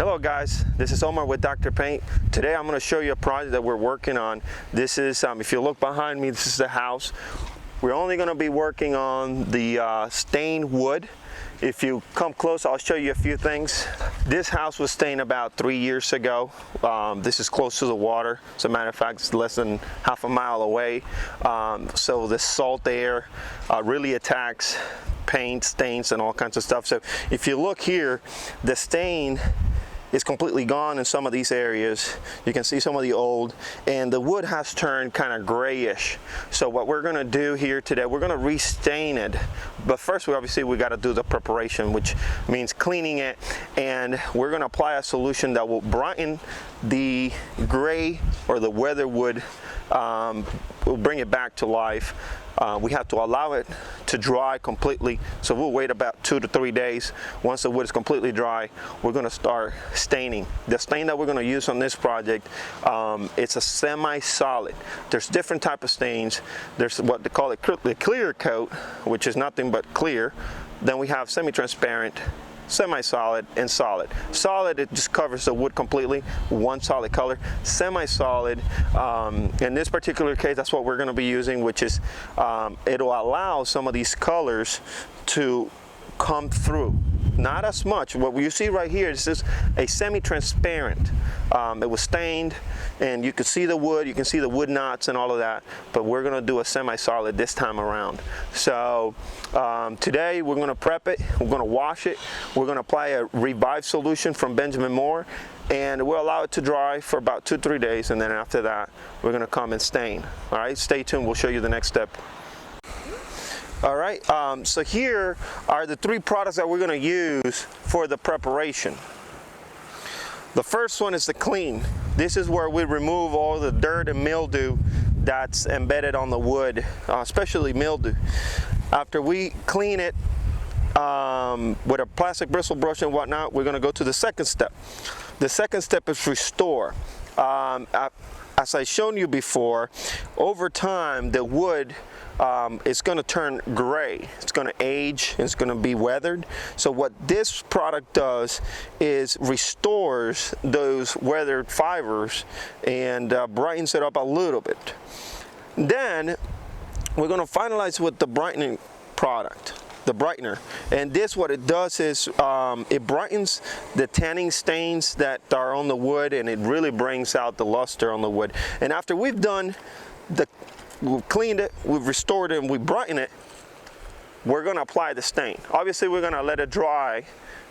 Hello guys, this is Omar with Dr. Paint. Today I'm going to show you a project that we're working on. This is, if you look behind me, this is the house. We're only going to be working on the stained wood. If you come close, I'll show you a few things. This house was stained about 3 years ago. This is close to the water. As a matter of fact, it's less than half a mile away. So the salt air really attacks paint, stains, and all kinds of stuff. So if you look here, the stain is completely gone in some of these areas. You can see some of the old, and the wood has turned kind of grayish. So what we're gonna do here today, we're gonna restain it. But first, we gotta do the preparation, which means cleaning it, and we're gonna apply a solution that will brighten the gray or the weather wood, we'll bring it back to life. We have to allow it to dry completely, so we'll wait about 2 to 3 days. Once the wood is completely dry, we're going to start staining. The stain that we're going to use on this project, it's a semi-solid. There's different type of stains. There's what they call the clear coat, which is nothing but clear. Then we have semi-transparent, semi-solid, and solid. Solid, it just covers the wood completely, one solid color. Semi-solid, in this particular case, that's what we're going to be using, which is it'll allow some of these colors to come through. Not as much. What you see right here is just a semi-transparent. It was stained, and you can see the wood, you can see the wood knots and all of that, but we're going to do a semi-solid this time around. So today we're going to prep it, we're going to wash it, we're going to apply a Revive solution from Benjamin Moore, and we'll allow it to dry for about 2 to 3 days, and then after that we're going to come and stain. All right, stay tuned, we'll show you the next step. All right, so here are the 3 products that we're going to use for the preparation. The first one is the clean. This is where we remove all the dirt and mildew that's embedded on the wood, especially mildew. After we clean it with a plastic bristle brush and whatnot, we're going to go to the second step. The second step is restore. As I've shown you before, over time the wood it's going to turn gray, it's going to age, it's going to be weathered. So what this product does is restores those weathered fibers and brightens it up a little bit. Then we're going to finalize with the brightening product, the brightener, and this, what it does is it brightens the tanning stains that are on the wood, and it really brings out the luster on the wood. And after we've done we've cleaned it, we've restored it, and we brighten it, we're going to apply the stain. Obviously we're going to let it dry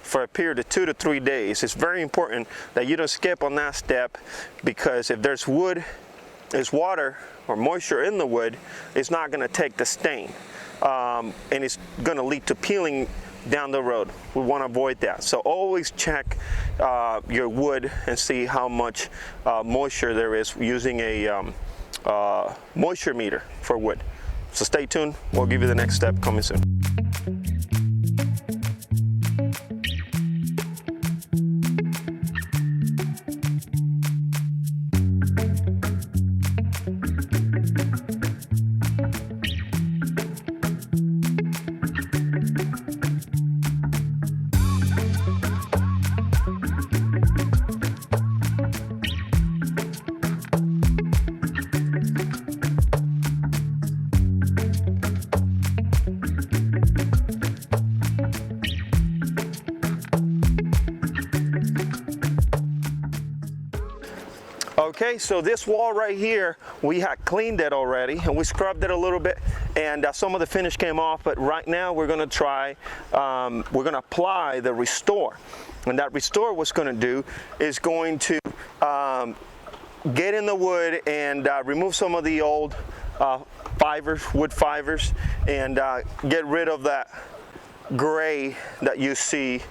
for a period of 2 to 3 days. It's very important that you don't skip on that step, because if there's water or moisture in the wood, it's not going to take the stain, and it's going to lead to peeling down the road. We want to avoid that. So always check your wood and see how much moisture there is using a moisture meter for wood. So stay tuned, we'll give you the next step coming soon. Okay, so this wall right here, we had cleaned it already, and we scrubbed it a little bit, and some of the finish came off, but right now we're going to try, we're going to apply the restore. And that restore, what's going to do is going to get in the wood and remove some of the old fibers, wood fibers, and get rid of that gray that you see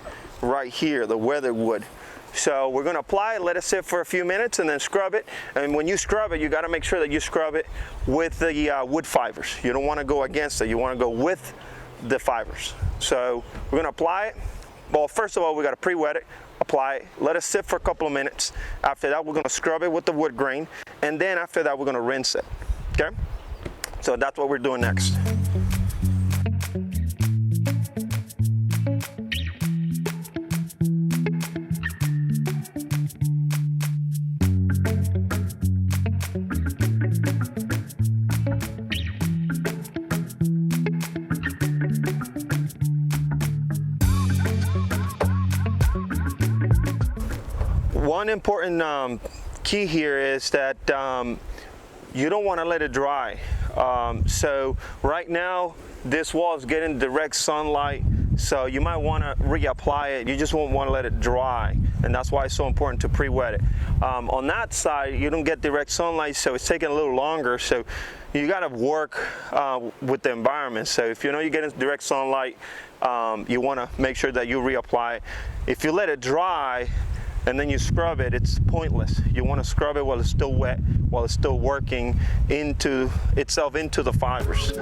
right here, the weathered wood. So we're going to apply it, let it sit for a few minutes, and then scrub it. And when you scrub it, you got to make sure that you scrub it with the wood fibers. You don't want to go against it. You want to go with the fibers. So we're going to apply it. Well, first of all, we got to pre-wet it, apply it, let it sit for a couple of minutes. After that, we're going to scrub it with the wood grain, and then after that, we're going to rinse it. Okay? So that's what we're doing next. one important key here is that you don't want to let it dry. So right now this wall is getting direct sunlight, so you might want to reapply it. You just won't want to let it dry, and that's why it's so important to pre-wet it. On that side you don't get direct sunlight, so it's taking a little longer, so you got to work with the environment. So if you know you're getting direct sunlight, you want to make sure that you reapply it. If you let it dry and then you scrub it, it's pointless. You want to scrub it while it's still wet, while it's still working into itself into the fibers.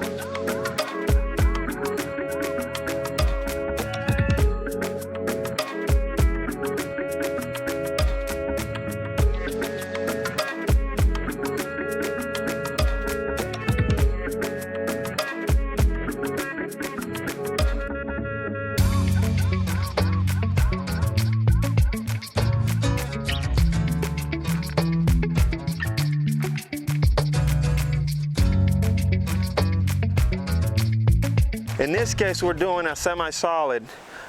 In this case, we're doing a semi-solid,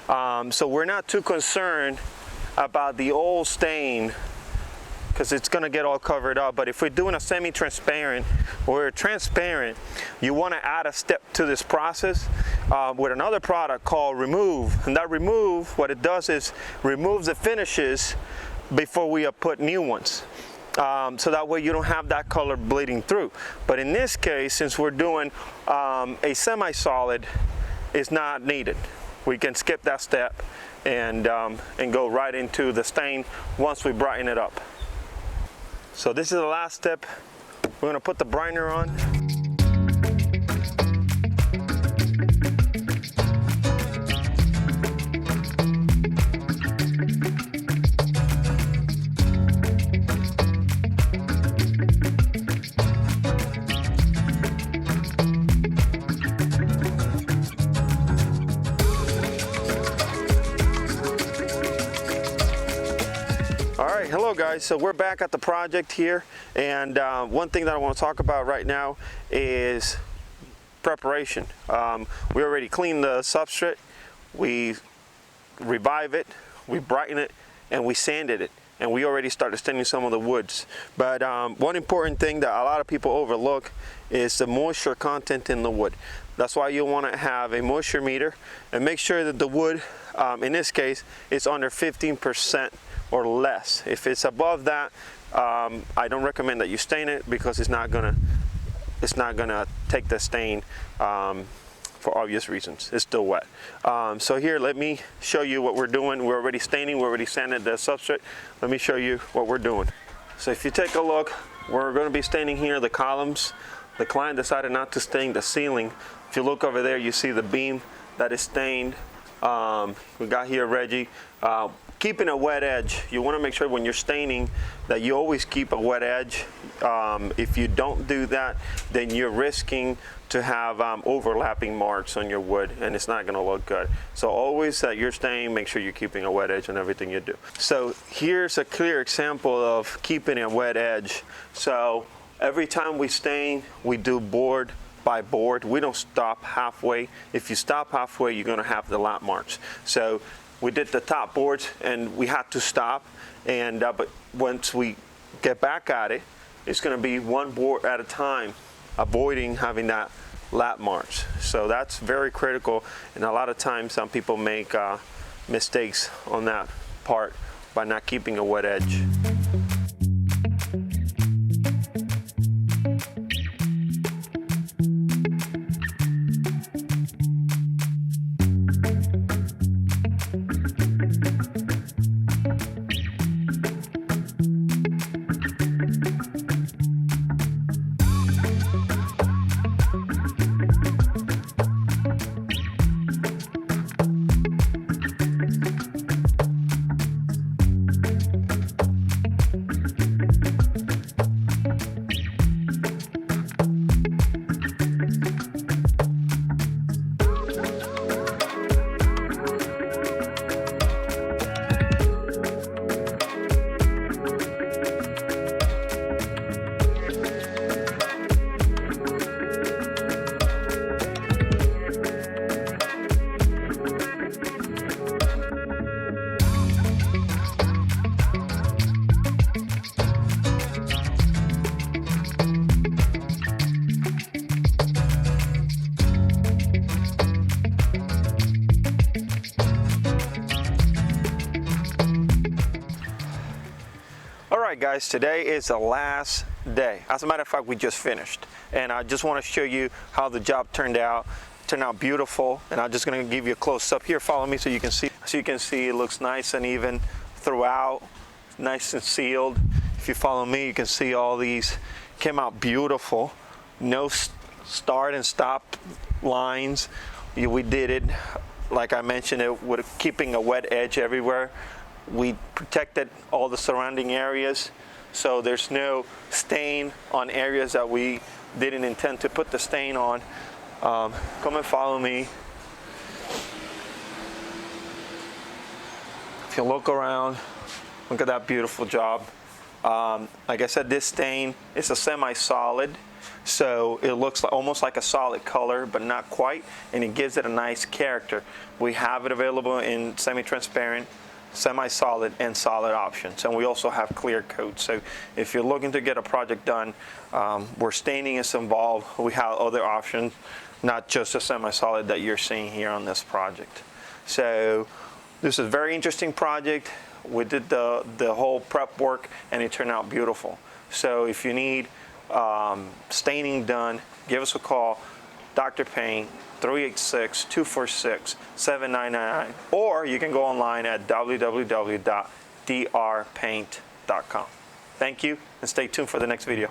so we're not too concerned about the old stain because it's going to get all covered up. But if we're doing a semi-transparent or transparent, you want to add a step to this process with another product called Remove. And that Remove, what it does is removes the finishes before we put new ones. So that way you don't have that color bleeding through. But in this case, since we're doing a semi-solid, it's not needed. We can skip that step and go right into the stain once we brighten it up. So this is the last step. We're gonna put the brightener on. Alright, hello guys. So we're back at the project here, and one thing that I want to talk about right now is preparation. We already cleaned the substrate, we revive it, we brighten it, and we sanded it, and we already started staining some of the woods. But one important thing that a lot of people overlook is the moisture content in the wood. That's why you want to have a moisture meter and make sure that the wood, in this case, is under 15% or less. If it's above that, I don't recommend that you stain it because it's not gonna take the stain for obvious reasons. It's still wet. So here, let me show you what we're doing. We're already staining, we already sanded the substrate. Let me show you what we're doing. So if you take a look, we're going to be staining here the columns. The client decided not to stain the ceiling. If you look over there, you see the beam that is stained. We got here Reggie. Keeping a wet edge, you want to make sure when you're staining that you always keep a wet edge. If you don't do that, then you're risking to have overlapping marks on your wood, and it's not going to look good. So always that you're staining, make sure you're keeping a wet edge on everything you do. So here's a clear example of keeping a wet edge. So every time we stain, we do board by board. We don't stop halfway. If you stop halfway, you're going to have the lap marks. So we did the top boards and we had to stop, and but once we get back at it, it's going to be one board at a time, avoiding having that lap marks. So that's very critical, and a lot of times some people make mistakes on that part by not keeping a wet edge. right, guys, today is the last day. As a matter of fact, we just finished, and I just want to show you how the job turned out. It turned out beautiful, and I'm just going to give you a close-up here. Follow me so you can see. So you can see it looks nice and even throughout, nice and sealed. If you follow me, you can see all these came out beautiful. No start and stop lines. We did it, like I mentioned, it with keeping a wet edge everywhere. We protected all the surrounding areas, so there's no stain on areas that we didn't intend to put the stain on. Come and follow me. If you look around, look at that beautiful job. Like I said, this stain is a semi-solid, so it looks like, almost like a solid color, but not quite, and it gives it a nice character. We have it available in semi-transparent, semi-solid, and solid options, and we also have clear coat. So if you're looking to get a project done where staining is involved, we have other options, not just a semi-solid that you're seeing here on this project. So this is a very interesting project. We did the whole prep work, and it turned out beautiful. So if you need staining done, give us a call. Dr. Paint, 386-246-7999, or you can go online at www.drpaint.com. Thank you, and stay tuned for the next video.